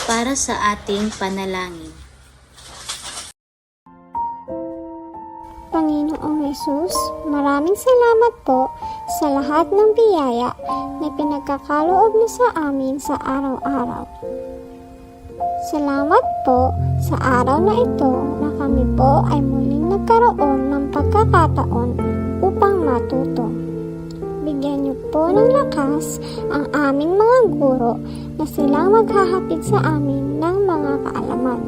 para sa ating panalangin. Panginoong Hesus, maraming salamat po sa lahat ng biyaya na pinagkakaloob mo sa amin sa araw-araw. Salamat po sa araw na ito na kami po ay muling nagkaroon ng pagkakataon upang matuto. Bigyan niyo po ng lakas ang aming mga guro na silang maghahatid sa amin ng mga kaalaman.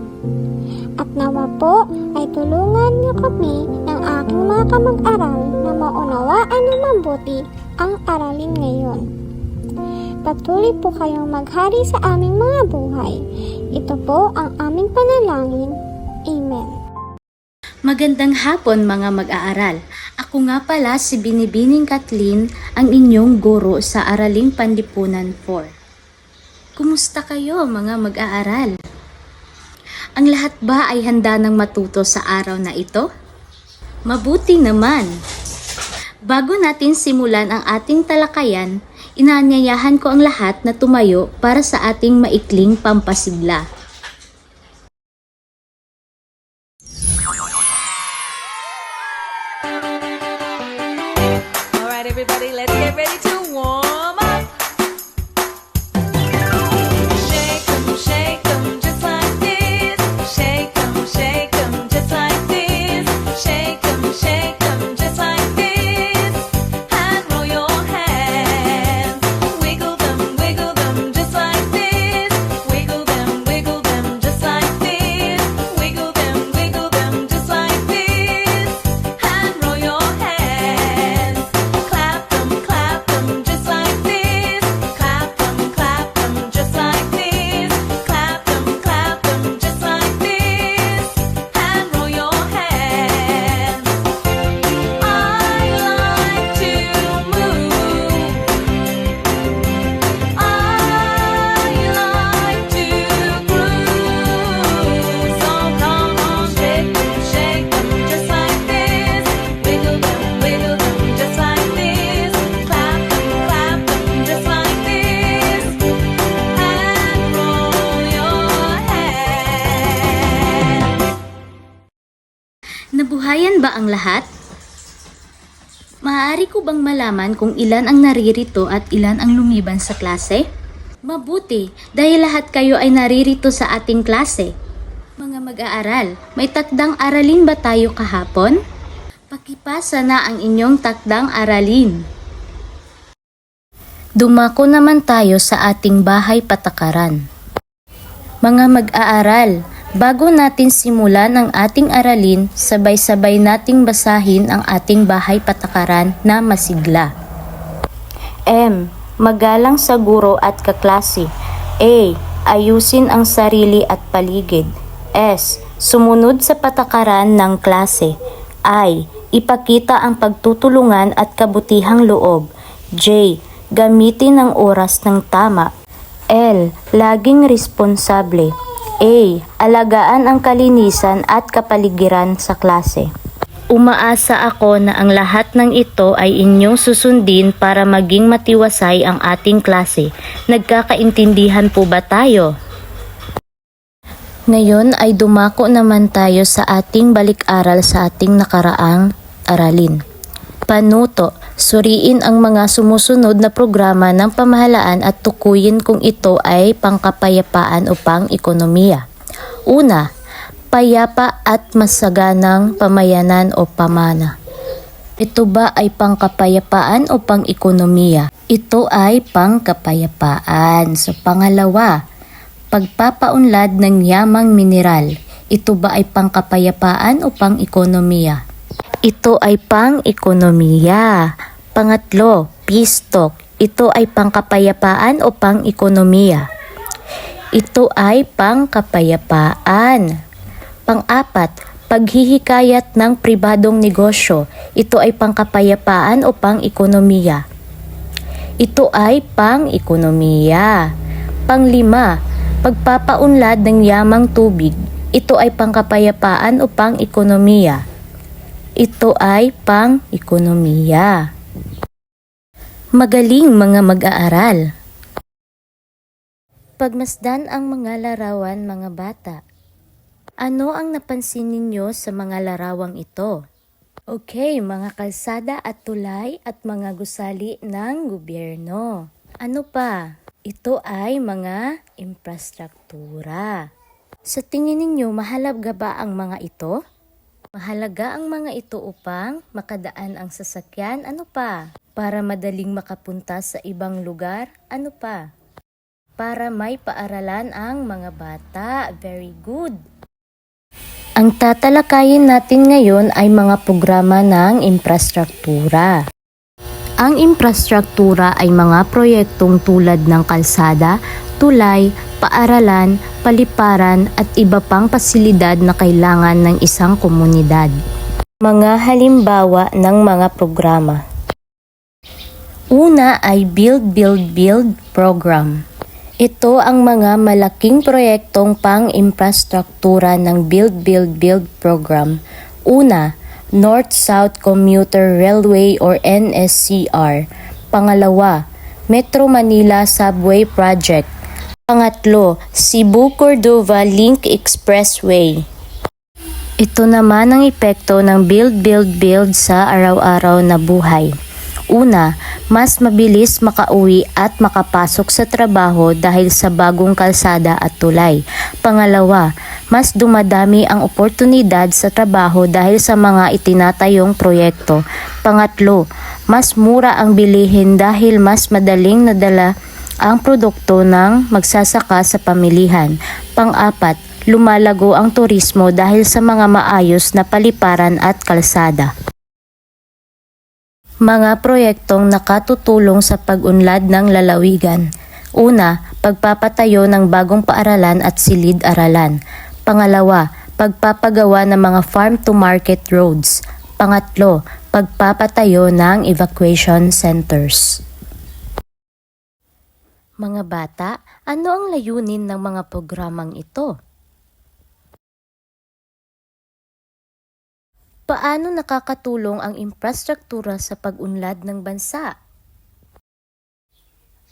At nawa po ay tulungan niyo kami ng aking mga kamag-aral na maunawaan ng mabuti ang aralin ngayon. Patuloy po kayong maghari sa aming mga buhay. Ito po ang aming panalangin. Amen. Magandang hapon mga mag-aaral. Ako nga pala si Binibining Kathleen, ang inyong guro sa Araling Panlipunan 4. Kumusta kayo mga mag-aaral? Ang lahat ba ay handa ng matuto sa araw na ito? Mabuti naman! Bago natin simulan ang ating talakayan, inaanyayahan ko ang lahat na tumayo para sa ating maikling pampasigla. Alright everybody, let's get ready to warm up. Shake 'em just like this. Shake 'em just like this. Shake 'em just like this. And roll your hands. Wiggle them just like this. Wiggle them just like this. Wiggle them just like this. And roll your hands. Clap them just like this. Clap them just like this. Clap them just like this. And roll your hands. I like to move. I like to groove. So come on, shake them just like this. Wiggle them just like this. Clap them just like this. And roll your hands. Nabuhayan ba ang lahat? Maaari ko bang malaman kung ilan ang naririto at ilan ang lumiban sa klase? Mabuti, dahil lahat kayo ay naririto sa ating klase. Mga mag-aaral, may takdang aralin ba tayo kahapon? Pakipasa na ang inyong takdang aralin. Dumako naman tayo sa ating bahay patakaran. Mga mag-aaral, bago natin simulan ang ating aralin, sabay-sabay nating basahin ang ating bahay patakaran na masigla. M. Magalang sa guro at kaklase. A. Ayusin ang sarili at paligid. S. Sumunod sa patakaran ng klase. I. Ipakita ang pagtutulungan at kabutihang loob. J. Gamitin ang oras ng tama. L. Laging responsable. A. Alagaan ang kalinisan at kapaligiran sa klase. Umaasa ako na ang lahat ng ito ay inyong susundin para maging matiwasay ang ating klase. Nagkakaintindihan po ba tayo? Ngayon ay dumako naman tayo sa ating balik-aral sa ating nakaraang aralin. Panuto, suriin ang mga sumusunod na programa ng pamahalaan at tukuyin kung ito ay pangkapayapaan o pang-ekonomiya. Una, payapa at masaganang pamayanan o pamana. Ito ba ay pangkapayapaan o pang-ekonomiya? Ito ay pangkapayapaan. So pangalawa, pagpapaunlad ng yamang mineral. Ito ba ay pangkapayapaan o pang-ekonomiya? Ito ay pang-ekonomiya. Pangatlo, peace talk. Ito ay pangkapayapaan o pang-ekonomiya? Ito ay pangkapayapaan. Pang-apat, paghihikayat ng pribadong negosyo. Ito ay pangkapayapaan o pang-ekonomiya? Ito ay pang-ekonomiya. Panglima, pagpapaunlad ng yamang tubig. Ito ay pangkapayapaan o pang-ekonomiya? Ito ay pang-ekonomiya. Magaling mga mag-aaral. Pagmasdan ang mga larawan, mga bata. Ano ang napansin ninyo sa mga larawang ito? Okay, mga kalsada at tulay at mga gusali ng gobyerno. Ano pa? Ito ay mga infrastruktura. Sa tingin ninyo, mahalaga ba ang mga ito? Mahalaga ang mga ito upang makadaan ang sasakyan. Ano pa? Para madaling makapunta sa ibang lugar. Ano pa? Para may paaralan ang mga bata. Very good. Ang tatalakayin natin ngayon ay mga programa ng infrastruktura. Ang infrastruktura ay mga proyektong tulad ng kalsada, tulay, paaralan, paliparan at iba pang pasilidad na kailangan ng isang komunidad. Mga halimbawa ng mga programa. Una ay Build Build Build program. Ito ang mga malaking proyektong pang-infrastruktura ng Build Build Build program. Una, North-South Commuter Railway or NSCR. Pangalawa, Metro Manila Subway Project. Pangatlo, Cebu-Cordova Link Expressway. Ito naman ang epekto ng Build Build Build sa araw-araw na buhay. Una, mas mabilis makauwi at makapasok sa trabaho dahil sa bagong kalsada at tulay. Pangalawa, mas dumadami ang oportunidad sa trabaho dahil sa mga itinatayong proyekto. Pangatlo, mas mura ang bilihin dahil mas madaling nadala ang produkto ng magsasaka sa pamilihan. Pang-apat, lumalago ang turismo dahil sa mga maayos na paliparan at kalsada. Mga proyektong nakatutulong sa pag-unlad ng lalawigan. Una, pagpapatayo ng bagong paaralan at silid-aralan. Pangalawa, pagpapagawa ng mga farm-to-market roads. Pangatlo, pagpapatayo ng evacuation centers. Mga bata, ano ang layunin ng mga programang ito? Paano nakakatulong ang infrastruktura sa pag-unlad ng bansa?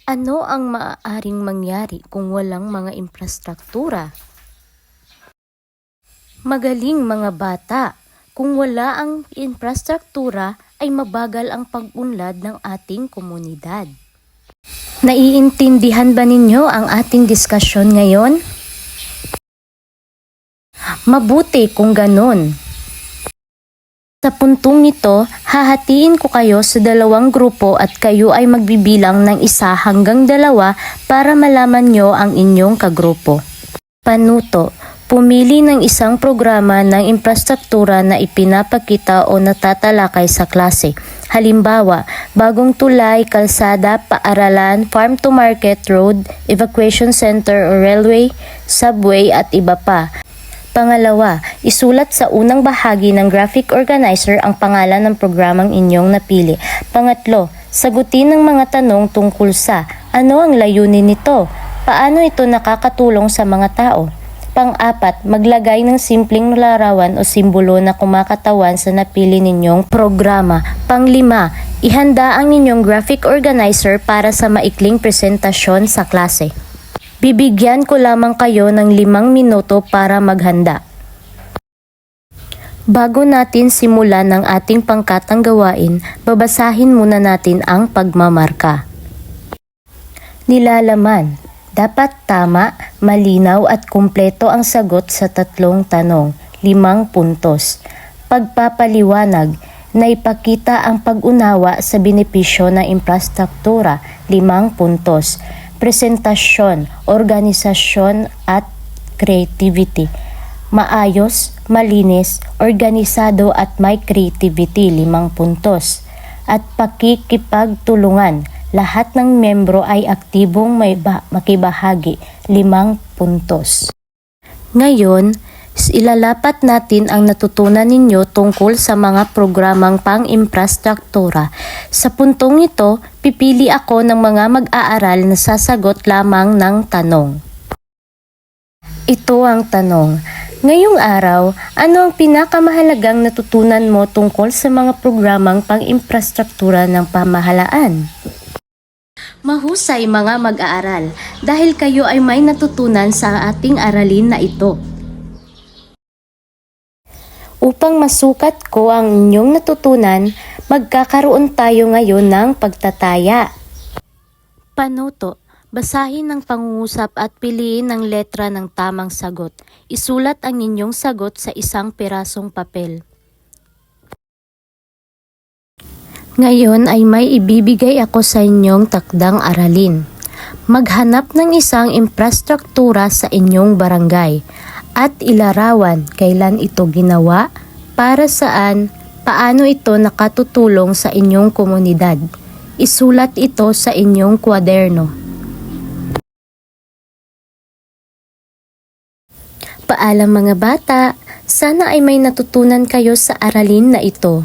Ano ang maaaring mangyari kung walang mga infrastruktura? Magaling mga bata, kung wala ang infrastruktura ay mabagal ang pag-unlad ng ating komunidad. Naiintindihan ba ninyo ang ating diskusyon ngayon? Mabuti kung ganon. Sa puntong ito, hahatiin ko kayo sa dalawang grupo at kayo ay magbibilang ng 1 hanggang 2 para malaman nyo ang inyong kagrupo. Panuto, pumili ng isang programa ng infrastruktura na ipinapakita o natatalakay sa klase. Halimbawa, bagong tulay, kalsada, paaralan, farm-to-market road, evacuation center o railway, subway at iba pa. Pangalawa, isulat sa unang bahagi ng graphic organizer ang pangalan ng programang inyong napili. Pangatlo, sagutin ang mga tanong tungkol sa ano ang layunin nito, paano ito nakakatulong sa mga tao. Pang-apat, maglagay ng simpleng larawan o simbolo na kumakatawan sa napili ninyong programa. Pang-5, ihanda ang inyong graphic organizer para sa maikling presentasyon sa klase. Bibigyan ko lamang kayo ng 5 minuto para maghanda. Bago natin simulan ang ating pangkatang gawain, babasahin muna natin ang pagmamarka. Nilalaman. Dapat tama, malinaw at kumpleto ang sagot sa 3 tanong, 5 puntos. Pagpapaliwanag. Naipakita ang pag-unawa sa benepisyo ng infrastruktura, 5 puntos. Presentasyon, organisasyon at creativity. Maayos, malinis, organisado at may creativity, 5 puntos. At pakikipagtulungan, lahat ng membro ay aktibong makibahagi, 5 puntos. Ngayon, ilalapat natin ang natutunan ninyo tungkol sa mga programang pang-infrastruktura. Sa puntong ito, pipili ako ng mga mag-aaral na sasagot lamang ng tanong. Ito ang tanong. Ngayong araw, ano ang pinakamahalagang natutunan mo tungkol sa mga programang pang-infrastruktura ng pamahalaan? Mahusay mga mag-aaral dahil kayo ay may natutunan sa ating aralin na ito. Upang masukat ko ang inyong natutunan, magkakaroon tayo ngayon ng pagtataya. Panuto. Basahin ang pangungusap at piliin ang letra ng tamang sagot. Isulat ang inyong sagot sa isang pirasong papel. Ngayon ay may ibibigay ako sa inyong takdang aralin. Maghanap ng isang infrastruktura sa inyong barangay at ilarawan kailan ito ginawa, para saan, paano ito nakatutulong sa inyong komunidad. Isulat ito sa inyong kwaderno. Paalam mga bata, sana ay may natutunan kayo sa aralin na ito.